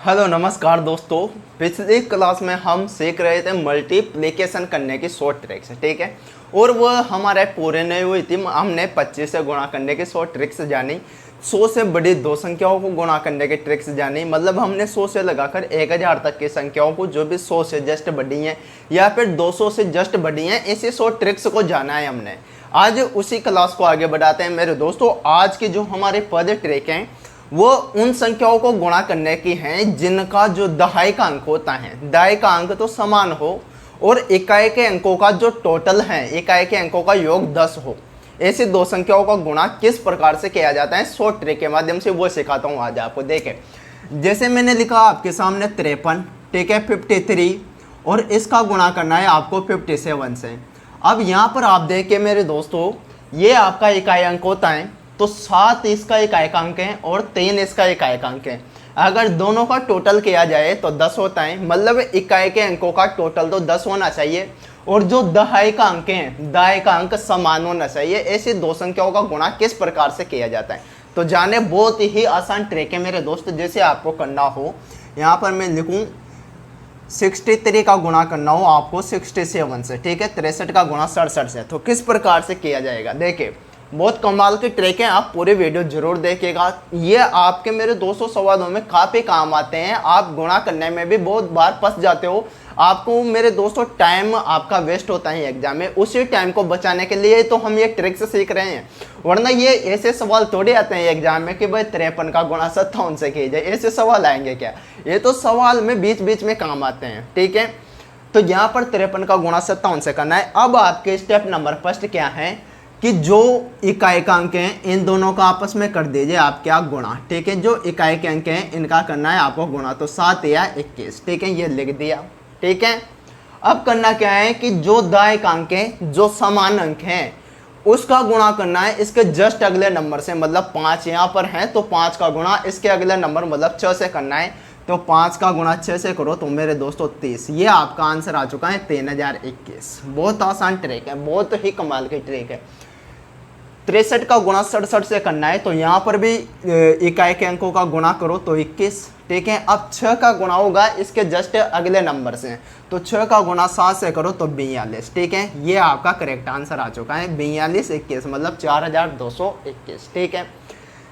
Hello नमस्कार दोस्तों। पिछली क्लास में हम सीख रहे थे मल्टीप्लिकेशन करने की शॉर्ट ट्रिक्स, ठीक है। और वो हमारे पूरे नहीं हुई थी। हमने 25 से गुणा करने की शॉर्ट ट्रिक्स जानी, 100 से बड़ी दो संख्याओं को गुणा करने की ट्रिक्स जानी। मतलब हमने 100 से लगाकर 1000 तक की संख्याओं को, जो भी 100 से जस्ट बड़ी हैं या फिर 200 से जस्ट बड़ी हैं, ऐसी शॉर्ट ट्रिक्स को जाना है हमने। आज उसी क्लास को आगे बढ़ाते हैं मेरे दोस्तों। आज की जो हमारे पद ट्रिक हैं वो उन संख्याओं को गुणा करने की हैं जिनका जो दहाई का अंक होता है, दहाई का अंक तो समान हो और इकाई के अंकों का जो टोटल है, इकाई के अंकों का योग 10 हो। ऐसी दो संख्याओं का गुणा किस प्रकार से किया जाता है शॉर्ट ट्रिक के माध्यम से, वो सिखाता हूँ आज आपको। देखें, जैसे मैंने लिखा आपके सामने 53, ठीक है, 53 और इसका गुणा करना है आपको 57 से। अब यहाँ पर आप देखें मेरे दोस्तों, ये आपका इकाई अंक होता है, तो 7 इसका इकाई अंक है और 3 इसका इकाई अंक है। अगर दोनों का टोटल किया जाए तो 10 होता है। मतलब इकाई के अंकों का टोटल तो 10 होना चाहिए और जो दहाई का अंक है, दहाई का अंक समान होना चाहिए। ऐसी दो संख्याओं का गुणा किस प्रकार से किया जाता है तो जाने, बहुत ही आसान ट्रिक है मेरे दोस्त। जैसे आपको करना हो, यहाँ पर मैं लिखूँ 63 का गुणा करना हो आपको 67 से, ठीक है, 63 का गुणा 67 से, तो किस प्रकार से किया जाएगा। देखिए, बहुत कमाल की ट्रिक है, आप पूरे वीडियो जरूर देखिएगा। ये आपके मेरे 200 सवालों में काफ़ी काम आते हैं। आप गुणा करने में भी बहुत बार फंस जाते हो। आपको मेरे दोस्तों टाइम आपका वेस्ट होता है एग्जाम में, उसी टाइम को बचाने के लिए तो हम ये ट्रिक्स सीख रहे हैं। वरना ये ऐसे सवाल थोड़े आते हैं एग्जाम में कि भाई 53 का गुणा 57 से कीजिए, ऐसे सवाल आएंगे क्या। ये तो सवाल में बीच बीच में काम आते हैं, ठीक है। तो यहाँ पर 53 का गुणा 57 से करना है। अब आपके स्टेप नंबर फर्स्ट क्या है कि जो इकाई का अंक हैं इन दोनों का आपस में कर दीजिए आप क्या, गुणा, ठीक है। जो इकाई के अंक हैं इनका करना है आपको गुणा, तो 7 या 21, ठीक है, ये लिख दिया, ठीक है। अब करना क्या है कि जो दाएं का अंक है, जो समान अंक हैं, उसका गुणा करना है इसके जस्ट अगले नंबर से। मतलब 5 यहाँ पर है तो 5 का गुणा इसके अगले नंबर मतलब 6 से करना है। तो 5 का गुणा 6 से करो तो मेरे दोस्तों 30। ये आपका आंसर आ चुका है 3021। बहुत आसान ट्रिक है, बहुत ही कमाल की ट्रिक है। 63 का गुणा 67 से करना है, तो यहाँ पर भी इकाई के अंकों का गुणा करो तो 21, ठीक है। अब 6 का गुणा होगा इसके जस्ट अगले नंबर से, तो 6 का गुणा 7 से करो तो 42, ठीक है। ये आपका करेक्ट आंसर आ चुका है 4221, मतलब 4221, ठीक है।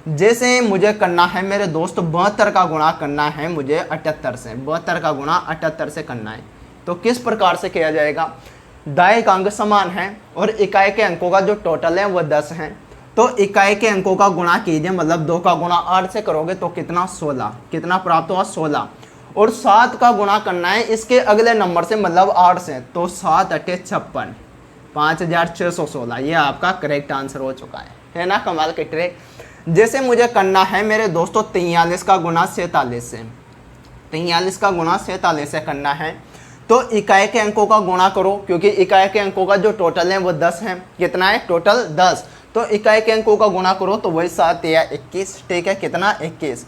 जैसे मुझे करना है मेरे दोस्त 72 का गुणा करना है मुझे 78 से, 72 का गुणा 78 से करना है, तो किस प्रकार से किया जाएगा। दाएं का अंक समान है और इकाई के अंकों का जो टोटल है वो 10 है। तो इकाई के अंकों का गुणा कीजिए, मतलब 2 का गुणा 8 से करोगे तो कितना, 16, कितना प्राप्त हुआ, 16। और 7 का गुणा करना है इसके अगले नंबर से, मतलब 8 से, तो 7 अट्ठे 56, 5616। ये आपका करेक्ट आंसर हो चुका है ना, कमाल की ट्रिक। जैसे मुझे करना है मेरे दोस्तों 43 का गुणा 47 से, 43 का गुणा 47 से करना है, तो इकाई के अंकों का गुणा करो, क्योंकि इकाई के अंकों का जो टोटल है वो 10 है। कितना है टोटल, 10। तो इकाई के अंकों का गुणा करो तो वही 7 या 21, ठीक है, कितना, 21।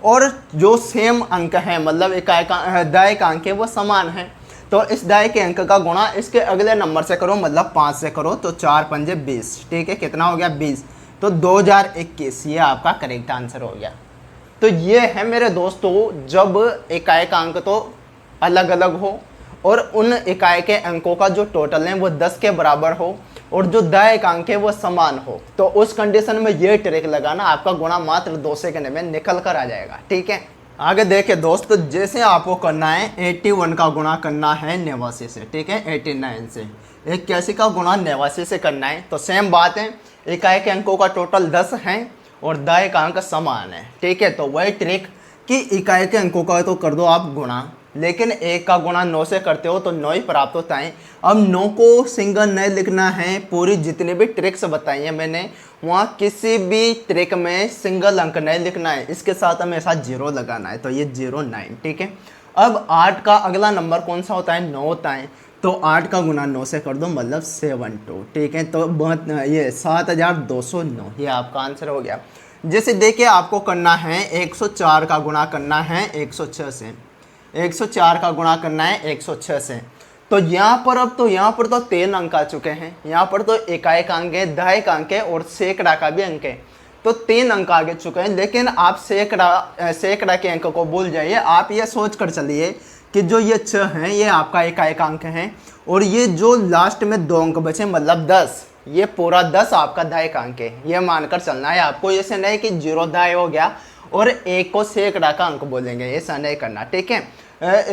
और जो सेम अंक है, मतलब इकाई का दाएं का अंक है वो समान है, तो इस दाएं के अंक का गुणा इसके अगले नंबर से करो, मतलब 5 से करो, तो 4 पंजे 20, ठीक है, कितना हो गया, 20। तो 2021 ये आपका करेक्ट आंसर हो गया। तो ये है मेरे दोस्तों, जब इकाई का अंक तो अलग अलग हो और उन इकाई के अंकों का जो टोटल है वो 10 के बराबर हो और जो दाएं का अंक है वो समान हो, तो उस कंडीशन में ये ट्रिक लगाना, आपका गुणा मात्र 2 सेकंड में निकल कर आ जाएगा, ठीक है। आगे देखिए दोस्त, जैसे आपको करना है 81 का गुणा करना है 89 से, ठीक है, 89 से 81 का गुणा 89 से करना है, तो सेम बात है, इकाई के अंकों का टोटल 10 है और दाएं का अंक समान है, ठीक है। तो वही ट्रिक कि इकाई के अंकों का तो कर दो आप गुणा, लेकिन 1 का गुणा 9 से करते हो तो 9 ही प्राप्त होता है। अब 9 को सिंगल नहीं लिखना है, पूरी जितनी भी ट्रिक्स बताई हैं मैंने, वहाँ किसी भी ट्रिक में सिंगल अंक नहीं लिखना है, इसके साथ हमेशा 0 लगाना है, तो ये 09, ठीक है। अब 8 का अगला नंबर कौन सा होता है, 9 होता है, तो 8 का गुणा 9 से कर दो, मतलब 72, ठीक है। तो ये 7209, ये आपका आंसर हो गया। जैसे देखिए आपको करना है 104 का गुणा करना है 106 से, 104 का गुणा करना है 106 से, तो यहाँ पर तो 3 अंक आ चुके हैं। यहाँ पर तो इकाई का अंक है, दहाई का अंक है और सैकड़ा का भी अंक है। तो 3 अंक आगे चुके हैं। लेकिन आप सैकड़ा के अंक को भूल जाइए, आप ये सोच कर चलिए कि जो ये 6 हैं ये आपका एकाएक अंक हैं, और ये जो लास्ट में 2 अंक बचे मतलब 10, ये पूरा 10 आपका दायक अंक है। ये मानकर चलना है आपको, ऐसे नहीं कि 0 दाय हो गया और 1 को सैकड़ा का अंक बोलेंगे, ऐसा नहीं करना, ठीक है।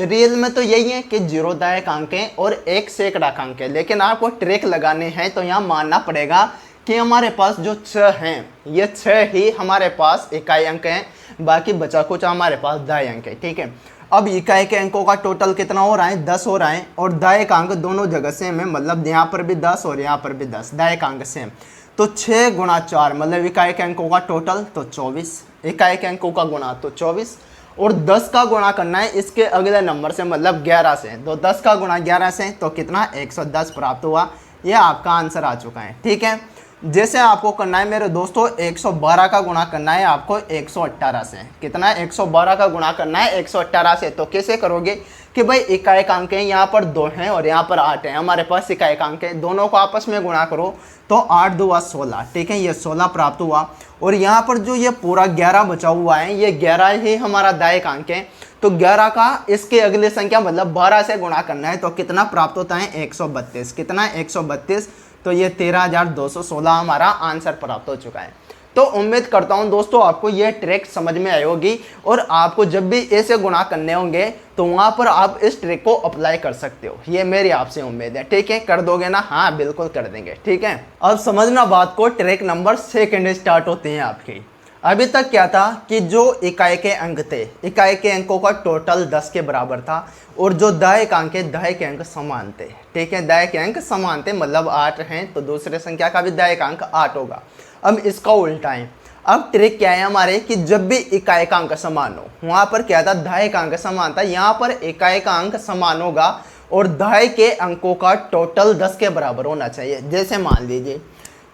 रियल में तो यही है कि 0 दायक अंक है और 1 सैकड़ा का अंक है, लेकिन आपको ट्रिक लगाने हैं तो यहाँ मानना पड़ेगा कि हमारे पास जो 6 हैं ये 6 ही हमारे पास इकाई अंक हैं, बाकी बचा कुछ हमारे पास दाय अंक है, ठीक है। अब इकाई के अंकों का टोटल कितना हो रहा है, 10 हो रहा है, और दायक अंक दोनों जगह सेम है, मतलब यहाँ पर भी 10 और यहाँ पर भी 10, दायक अंक सेम। तो 6 गुणा 4 मतलब इकाई के अंकों का टोटल तो 24, इकाई के अंकों का गुणा तो 24, और 10 का गुणा करना है इसके अगले नंबर से मतलब 11 से, तो 10 का गुणा 11 से तो कितना 110 प्राप्त हुआ। यह आपका आंसर आ चुका है, ठीक है। जैसे आपको करना है मेरे दोस्तों 112 का गुणा करना है आपको 118 से, कितना 112 का गुणा करना है 118 से। तो कैसे करोगे कि भाई इकाई अंक है, यहाँ पर 2 हैं और यहाँ पर 8 हैं, हमारे पास इकाई अंक है, दोनों को आपस में गुणा करो तो 8 दूआ 16, ठीक है, ये 16 प्राप्त हुआ। और यहाँ पर जो ये पूरा 11 बचा हुआ है ये 11 ही हमारा दायक अंक है, तो 11 का इसके अगली संख्या मतलब 12 से गुणा करना है तो कितना प्राप्त होता है 132, कितना 132, तो ये 13,216 हमारा आंसर प्राप्त हो चुका है। तो उम्मीद करता हूं दोस्तों आपको ये ट्रिक समझ में आई होगी, और आपको जब भी ऐसे गुणा करने होंगे तो वहां पर आप इस ट्रिक को अप्लाई कर सकते हो, ये मेरी आपसे उम्मीद है, ठीक है। कर दोगे ना, हाँ बिल्कुल कर देंगे, ठीक है। अब समझना बात को, ट्रिक नंबर 2 स्टार्ट होते हैं आपकी। अभी तक क्या था कि जो इकाई के अंक थे, इकाई के अंकों का टोटल 10 के बराबर था, और जो दायक अंक है दायक अंक समान थे, ठीक है, दायक अंक समान थे मतलब 8 हैं तो दूसरे संख्या का भी दायक अंक 8 होगा। अब इसका उल्टा है, अब ट्रिक क्या है हमारे कि जब भी इकाई का अंक समान हो, वहाँ पर क्या था दायक अंक समान था, यहाँ पर इकाई का अंक समान होगा और दाय के अंकों का टोटल 10 के बराबर होना चाहिए। जैसे मान लीजिए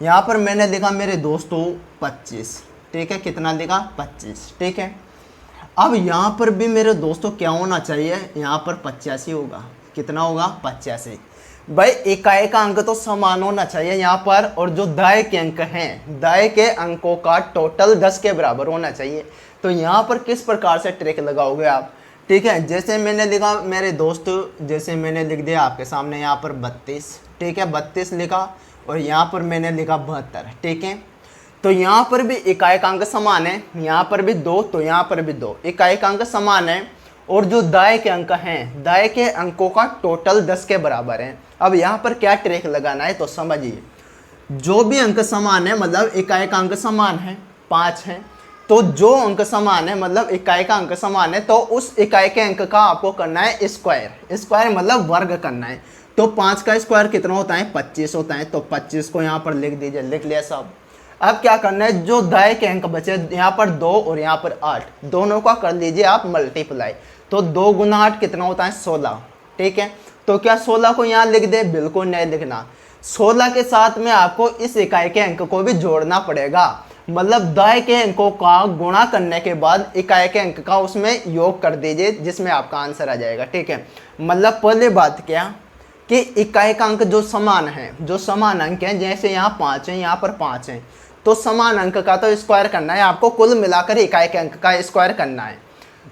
यहाँ पर मैंने लिखा मेरे दोस्तों 25, ठीक है, कितना लिखा 25, ठीक है। अब यहाँ पर भी मेरे दोस्तों क्या होना चाहिए, यहाँ पर 85 होगा, कितना होगा 85। भाई इकाई का अंक तो समान होना चाहिए यहाँ पर, और जो दाय के अंक हैं दाय के अंकों का टोटल 10 के बराबर होना चाहिए। तो यहाँ पर किस प्रकार से ट्रिक लगाओगे आप, ठीक है। जैसे मैंने लिखा मेरे दोस्त, जैसे मैंने लिख दिया आपके सामने यहाँ पर 32, ठीक है, 32 लिखा, और यहाँ पर मैंने लिखा 72, ठीक है। तो यहाँ पर भी इकाई का अंक समान है, यहाँ पर भी 2 तो यहाँ पर भी 2, इकाई का अंक समान है, और जो दाय के अंक हैं दाय के अंकों का टोटल 10 के बराबर है। अब यहाँ पर क्या ट्रिक लगाना है तो समझिए, जो भी अंक समान है मतलब इकाई का अंक समान है 5 है, तो जो अंक समान है मतलब इकाई का अंक समान है तो उस इकाई के अंक का आपको करना है स्क्वायर, स्क्वायर मतलब वर्ग करना है। तो 5 का स्क्वायर कितना होता है 25 होता है, तो 25 को यहाँ पर लिख दीजिए, लिख लिया सब। अब क्या करना है, जो दाय के अंक बचे यहाँ पर 2 और यहाँ पर 8, दोनों का कर लीजिए आप मल्टीप्लाई, तो 2 गुना 8 कितना होता है 16, ठीक है। तो क्या 16 को यहाँ लिख दे, बिल्कुल नहीं लिखना, 16 के साथ में आपको इस इकाई के अंक को भी जोड़ना पड़ेगा, मतलब दाय के अंकों का गुणा करने के बाद इकाई के अंक का उसमें योग कर दीजिए, जिसमें आपका आंसर आ जाएगा, ठीक है। मतलब पहले बात क्या कि इकाई का अंक जो समान है, जो समान अंक हैं, जैसे यहाँ 5 है यहाँ पर 5 है, तो समान अंक का तो स्क्वायर करना है आपको, कुल मिलाकर इकाई के अंक का स्क्वायर करना है।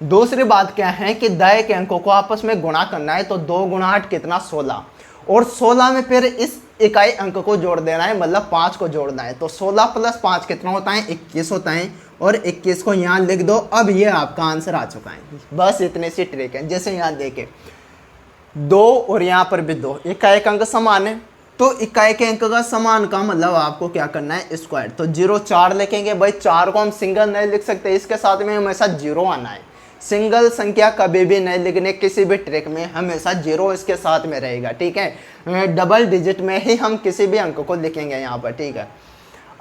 दूसरी बात क्या है कि दाय के अंकों को आपस में गुणा करना है, तो 2 गुणा 8 कितना 16, और 16 में फिर इस इकाई अंक को जोड़ देना है, मतलब 5 को जोड़ना है, तो 16 प्लस 5 कितना होता है 21 होता है, और 21 को यहाँ लिख दो। अब ये आपका आंसर आ चुका है, बस इतनी सी ट्रिक है। जैसे यहाँ देखें 2 और यहाँ पर भी 2, इकाई का अंक समान है, तो इकाई के अंक का समान का मतलब आपको क्या करना है स्क्वायर, तो 0 4 लिखेंगे। भाई 4 को हम सिंगल नहीं लिख सकते, इसके साथ में हमेशा 0 आना है, सिंगल संख्या कभी भी नहीं लिखने, किसी भी ट्रिक में हमेशा 0 इसके साथ में रहेगा, ठीक है। डबल डिजिट में ही हम किसी भी अंक को लिखेंगे यहाँ पर, ठीक है।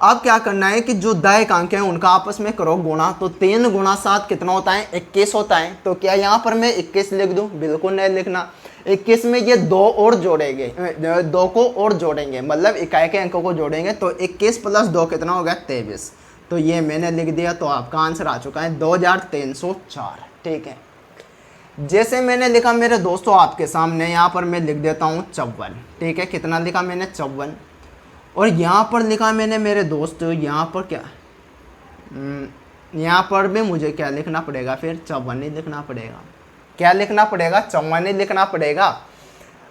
अब क्या करना है कि जो दायक अंक हैं उनका आपस में करो गुणा, तो 3 गुणा 7 कितना होता है 21 होता है। तो क्या यहाँ पर मैं 21 लिख दूँ, बिल्कुल नहीं लिखना, 21 में ये 2 और जोड़ेंगे, 2 को और जोड़ेंगे, मतलब इकाई के अंकों को जोड़ेंगे, तो 21 प्लस 2 कितना हो गया 23, तो ये मैंने लिख दिया, तो आपका आंसर आ चुका है 2304, ठीक है। जैसे मैंने लिखा मेरे दोस्तों आपके सामने, यहाँ पर मैं लिख देता हूँ 54, ठीक है, कितना लिखा मैंने 54, और यहाँ पर लिखा मैंने मेरे दोस्त, यहाँ पर क्या यहाँ पर भी मुझे क्या लिखना पड़ेगा, फिर 54 ही लिखना पड़ेगा। क्या लिखना पड़ेगा, 54 ही लिखना पड़ेगा।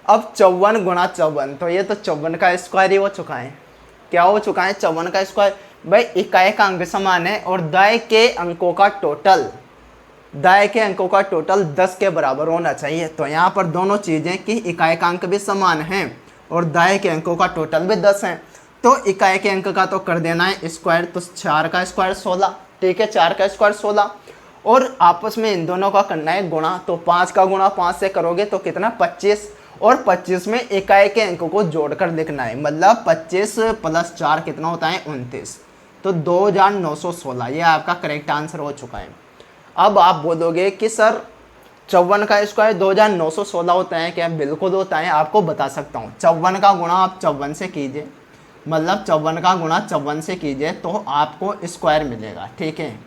अब 54 गुणा 54, तो ये तो 54 का स्क्वायर ही हो चुका है। क्या हो चुका है, 54 का स्क्वायर। भाई इकाई का अंक समान है और दाएं के अंकों का टोटल 10 के बराबर होना चाहिए। तो यहाँ पर दोनों चीज़ें कि इकाई का अंक भी समान है और दाएं के अंकों का टोटल भी 10 है। तो इकाई के अंक का तो कर देना है स्क्वायर, तो 4 का स्क्वायर 16, ठीक है, 4 का स्क्वायर 16। और आपस में इन दोनों का करना है गुणा, तो 5 का गुणा 5 से करोगे तो कितना, 25। और 25 में इकाई के अंक को जोड़कर लिखना है, मतलब 25 + 4 कितना होता है, 29। तो 2916 ये आपका करेक्ट आंसर हो चुका है। अब आप बोलोगे कि सर 54 का स्क्वायर 2916 होता है क्या, बिल्कुल होता है, आपको बता सकता हूँ। 54 का गुणा आप 54 से कीजिए, मतलब 54 का गुणा 54 से कीजिए तो आपको स्क्वायर मिलेगा, ठीक है।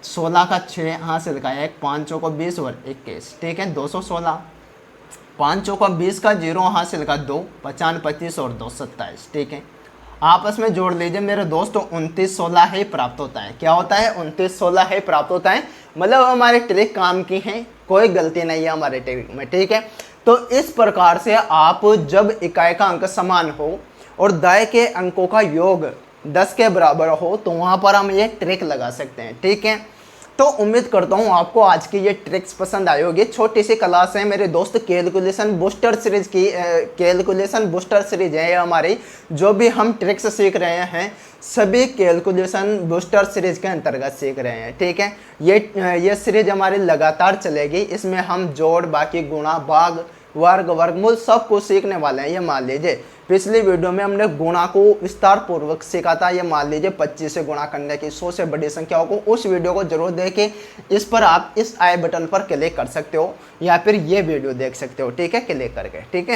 16 का 6 हासिल का 1, 5 को 20 और 21, ठीक है, 216। 5 को 20 का 0 हासिल का 2, 55 25 और 2 27, ठीक है। आपस में जोड़ लीजिए मेरे दोस्तों, 29 16 ही प्राप्त होता है। क्या होता है, 29 16 ही प्राप्त होता है। मतलब हमारे ट्रिक काम की है, कोई गलती नहीं है हमारे ट्रिक में, ठीक है। तो इस प्रकार से आप जब इकाई का अंक समान हो और दाएं के अंकों का योग 10 के बराबर हो तो वहाँ पर हम ये ट्रिक लगा सकते हैं, ठीक है। तो उम्मीद करता हूँ आपको आज की ये ट्रिक्स पसंद आई होगी। छोटी सी क्लास है मेरे दोस्त, कैलकुलेशन बूस्टर सीरीज की, कैलकुलेशन बूस्टर सीरीज है ये हमारी। जो भी हम ट्रिक्स सीख रहे हैं सभी कैलकुलेशन बूस्टर सीरीज के अंतर्गत सीख रहे हैं, ठीक है। ये सीरीज हमारी लगातार चलेगी। इसमें हम जोड़, बाकी गुणा, भाग, वर्ग, वर्गमूल सब कुछ सीखने वाले हैं। ये मान लीजिए पिछली वीडियो में हमने गुणा को विस्तार पूर्वक सीखा था। ये मान लीजिए 25 से गुणा करने की 100 से बड़ी संख्याओं को, उस वीडियो को जरूर देखें। इस पर आप इस आई बटन पर क्लिक कर सकते हो या फिर ये वीडियो देख सकते हो, ठीक है, क्लिक करके, ठीक है।